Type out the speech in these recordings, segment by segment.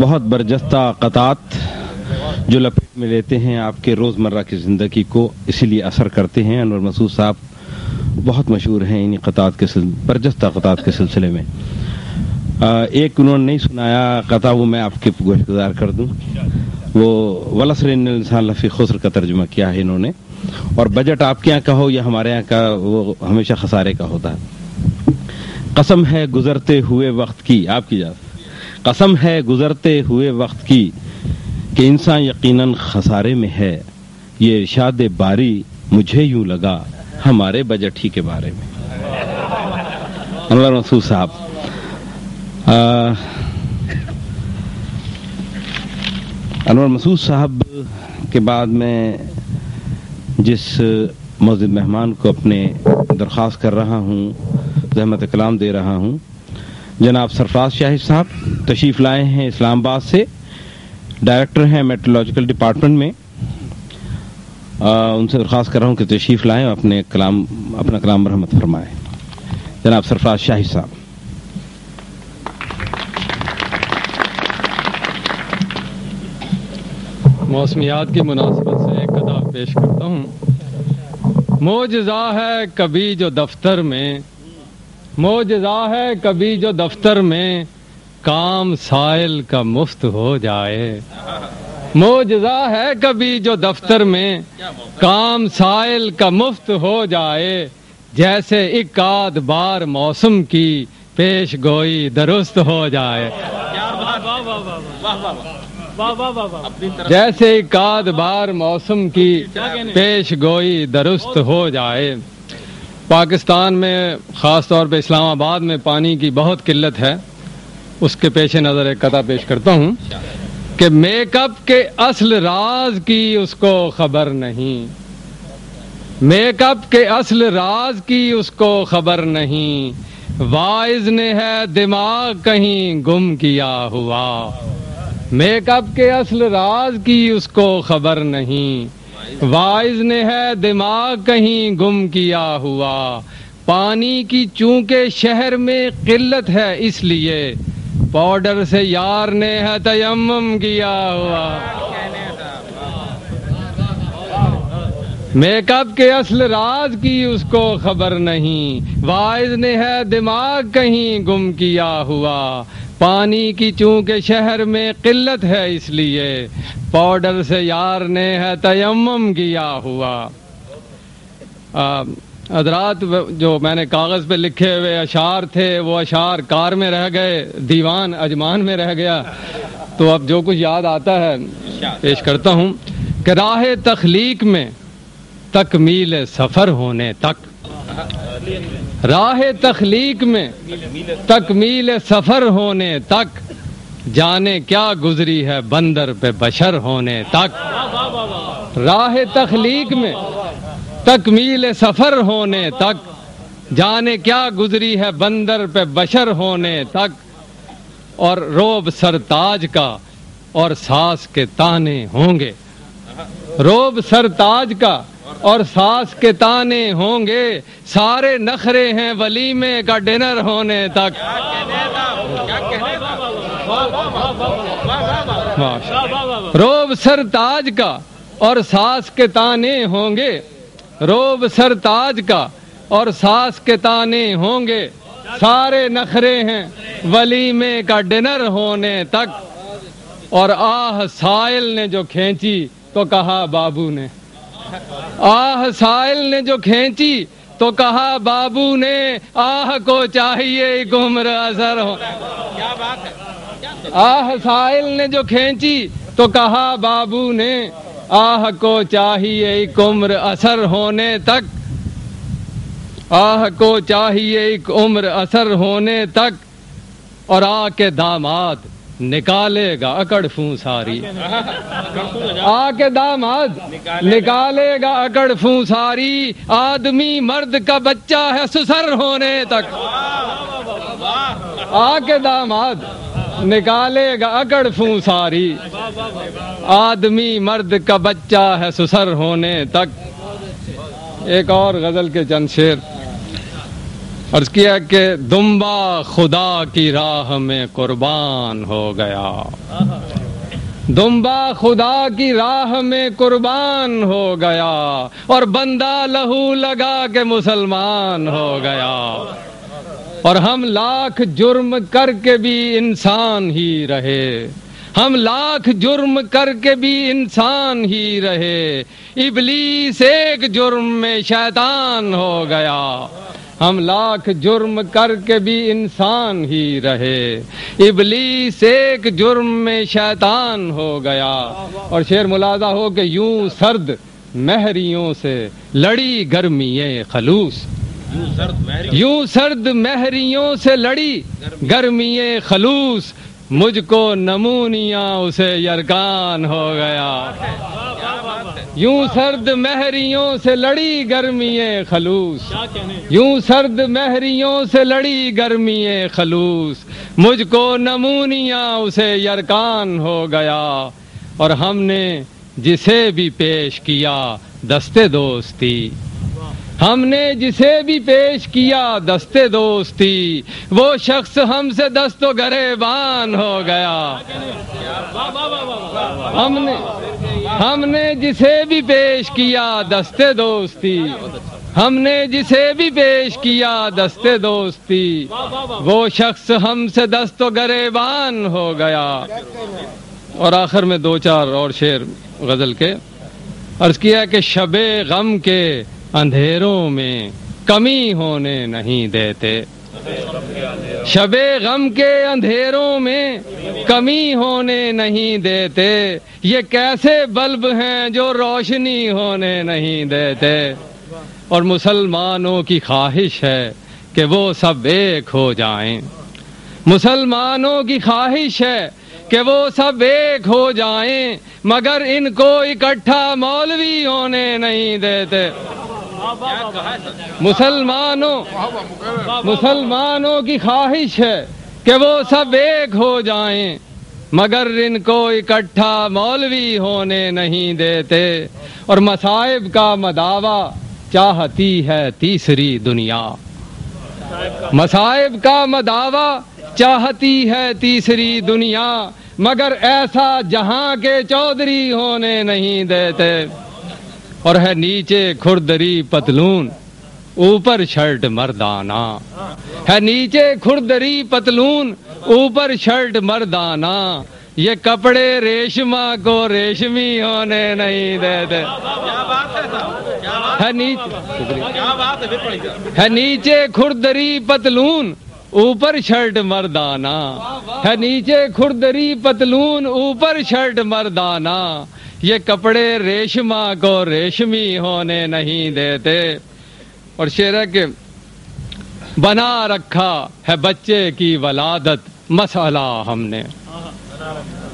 بہت برجستہ قطعات جو لپیٹ میں لیتے ہیں آپ کے روزمرہ کی زندگی کو، اسی لیے اثر کرتے ہیں۔ انور مسعود صاحب بہت مشہور ہیں انہی قطعات کے برجستہ قطعات کے سلسلے میں۔ ایک انہوں نے نہیں سنایا قطع، وہ میں آپ کے گوش گزار کر دوں۔ وہ والعصر ان الانسان لفی خسر کا ترجمہ کیا ہے انہوں نے، اور بجٹ آپ کے یہاں کا ہو یا ہمارے یہاں کا، وہ ہمیشہ خسارے کا ہوتا ہے۔ قسم ہے گزرتے ہوئے وقت کی، آپ کی جات قسم ہے گزرتے ہوئے وقت کی کہ انسان یقیناً خسارے میں ہے، یہ ارشاد باری مجھے یوں لگا ہمارے بجٹ ہی کے بارے میں۔ انور مسعود صاحب انور مسعود صاحب کے بعد میں جس معزز مہمان کو اپنے درخواست کر رہا ہوں، زحمت کلام دے رہا ہوں، جناب سرفراز شاہد صاحب تشریف لائے ہیں اسلام آباد سے، ڈائریکٹر ہیں میٹرولوجیکل ڈپارٹمنٹ میں۔ ان سے درخواست کر رہا ہوں کہ تشریف لائیں اور اپنا کلام مرحمت فرمائیں۔ جناب سرفراز شاہد صاحب۔ موسمیات کی مناسبت سے ایک قطعہ پیش کرتا ہوں۔ معجزہ ہے کبھی جو دفتر میں، معجزہ ہے کبھی جو دفتر میں کام سائل کا مفت ہو جائے۔ معجزہ ہے کبھی جو دفتر میں کام سائل کا مفت ہو جائے، جیسے ایک آدھ بار موسم کی پیش گوئی درست ہو جائے۔ جیسے ایک آدھ بار موسم کی پیش گوئی درست ہو جائے۔ پاکستان میں خاص طور پہ اسلام آباد میں پانی کی بہت قلت ہے، اس کے پیش نظر ایک قطعہ پیش کرتا ہوں کہ میک اپ کے اصل راز کی اس کو خبر نہیں، میک اپ کے اصل راز کی اس کو خبر نہیں، واعظ نے ہے دماغ کہیں گم کیا ہوا۔ میک اپ کے اصل راز کی اس کو خبر نہیں، واعظ نے ہے دماغ کہیں گم کیا ہوا۔ پانی کی چونکہ شہر میں قلت ہے اس لیے پاؤڈر سے یار نے ہے تیمم کیا ہوا۔ میک اپ کے اصل راز کی اس کو خبر نہیں، واعظ نے ہے دماغ کہیں گم کیا ہوا۔ پانی کی چونکہ شہر میں قلت ہے اس لیے پاؤڈر سے یار نے ہے تیمم کیا ہوا۔ حضرات جو میں نے کاغذ پہ لکھے ہوئے اشعار تھے وہ اشعار کار میں رہ گئے، دیوان اجمان میں رہ گیا، تو اب جو کچھ یاد آتا ہے پیش کرتا ہوں کہ راہ تخلیق میں تکمیل سفر ہونے تک، راہ تخلیق میں تکمیل سفر ہونے تک جانے کیا گزری ہے بندر پہ بشر ہونے تک۔ راہ تخلیق میں تکمیل سفر ہونے تک جانے کیا گزری ہے بندر پہ بشر ہونے تک، اور روب سرتاج کا اور ساس کے تانے ہوں گے، روب سرتاج کا اور ساس کے تانے ہوں گے، سارے نخرے ہیں ولیمے کا ڈنر ہونے تک۔ روب سرتاج کا اور ساس کے تانے ہوں گے، روب سرتاج کا اور ساس کے تانے ہوں گے، سارے نخرے ہیں ولیمے کا ڈنر ہونے تک۔ اور آہ سائل نے جو کھینچی تو کہا بابو نے، آہ سائل نے جو کھینچی تو کہا بابو نے، آہ کو چاہیے ایک عمر اثر ہو۔ آہ سائل نے جو کھینچی تو کہا بابو نے، آہ کو چاہیے ایک عمر اثر ہونے تک، آہ کو چاہیے ایک عمر اثر ہونے تک۔ اور آ کے داماد نکالے گا اکڑ فوں ساری، آ کے داماد نکالے گا اکڑ فوں ساری، آدمی مرد کا بچہ ہے سسر ہونے تک۔ آ کے داماد نکالے گا اکڑ فوں ساری، آدمی مرد کا بچہ ہے سسر ہونے تک۔ ایک اور غزل کے چند شعر۔ عرض کیا کہ دمبا خدا کی راہ میں قربان ہو گیا، دمبا خدا کی راہ میں قربان ہو گیا، اور بندہ لہو لگا کے مسلمان ہو گیا، اور ہم لاکھ جرم کر کے بھی انسان ہی رہے، ہم لاکھ جرم کر کے بھی انسان ہی رہے، ابلیس ایک جرم میں شیطان ہو گیا، ہم لاکھ جرم کر کے بھی انسان ہی رہے، ابلیس ایک جرم میں شیطان ہو گیا۔ اور شعر ملاحظہ ہو کہ یوں سرد مہریوں سے لڑی گرمی خلوص، یوں سرد مہریوں سے لڑی گرمی خلوص، مجھ کو نمونیا اسے یرکان ہو گیا، یوں سرد مہریوں سے لڑی گرمی خلوص، یوں سرد مہریوں سے لڑی گرمی خلوص، مجھ کو نمونیا اسے یرکان ہو گیا، اور ہم نے جسے بھی پیش کیا دستے دوستی، ہم نے جسے بھی پیش کیا دستے دوستی، وہ شخص ہم سے دست و گریبان ہو گیا، ہم نے جسے بھی پیش کیا دستے دوستی، ہم نے جسے بھی پیش کیا دستے دوستی، وہ شخص ہم سے دست و گریبان ہو گیا۔ اور آخر میں دو چار اور شعر غزل کے عرض کیا کہ شب غم کے اندھیروں میں کمی ہونے نہیں دیتے، شب غم کے اندھیروں میں کمی ہونے نہیں دیتے، یہ کیسے بلب ہیں جو روشنی ہونے نہیں دیتے، اور مسلمانوں کی خواہش ہے کہ وہ سب ایک ہو جائیں، مسلمانوں کی خواہش ہے کہ وہ سب ایک ہو جائیں، مگر ان کو اکٹھا مولوی ہونے نہیں دیتے، مسلمانوں کی خواہش ہے کہ وہ سب ایک ہو جائیں، مگر ان کو اکٹھا مولوی ہونے نہیں دیتے، اور مصائب کا مداوا چاہتی ہے تیسری دنیا، مصائب کا مداوا چاہتی ہے تیسری دنیا، مگر ایسا جہاں کے چودھری ہونے نہیں دیتے، اور ہے نیچے کھردری پتلون اوپر شرٹ مردانہ، ہے نیچے کھردری پتلون اوپر شرٹ مردانہ، یہ کپڑے ریشمہ کو ریشمی ہونے نہیں دیتے، ہے نیچے کھردری پتلون اوپر شرٹ مردانہ، ہے نیچے کھردری پتلون اوپر شرٹ مردانہ، یہ کپڑے ریشمہ کو ریشمی ہونے نہیں دیتے۔ اور شعر ہے کہ بنا رکھا ہے بچے کی ولادت مسئلہ ہم نے،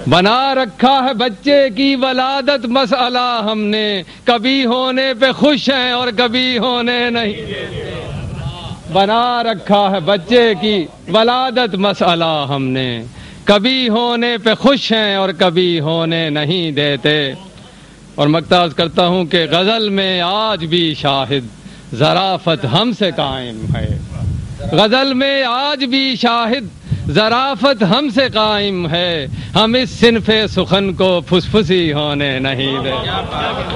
بنا رکھا ہے بچے کی ولادت مسئلہ ہم نے، کبھی ہونے پہ خوش ہیں اور کبھی ہونے نہیں، بنا رکھا ہے بچے کی ولادت مسئلہ ہم نے، کبھی ہونے پہ خوش ہیں اور کبھی ہونے نہیں دیتے۔ اور مقتاز کرتا ہوں کہ غزل میں آج بھی شاہد ظرافت ہم سے قائم ہے، غزل میں آج بھی شاہد ظرافت ہم سے قائم ہے، ہم اس صنف سخن کو پھسپھسی ہونے نہیں دیں۔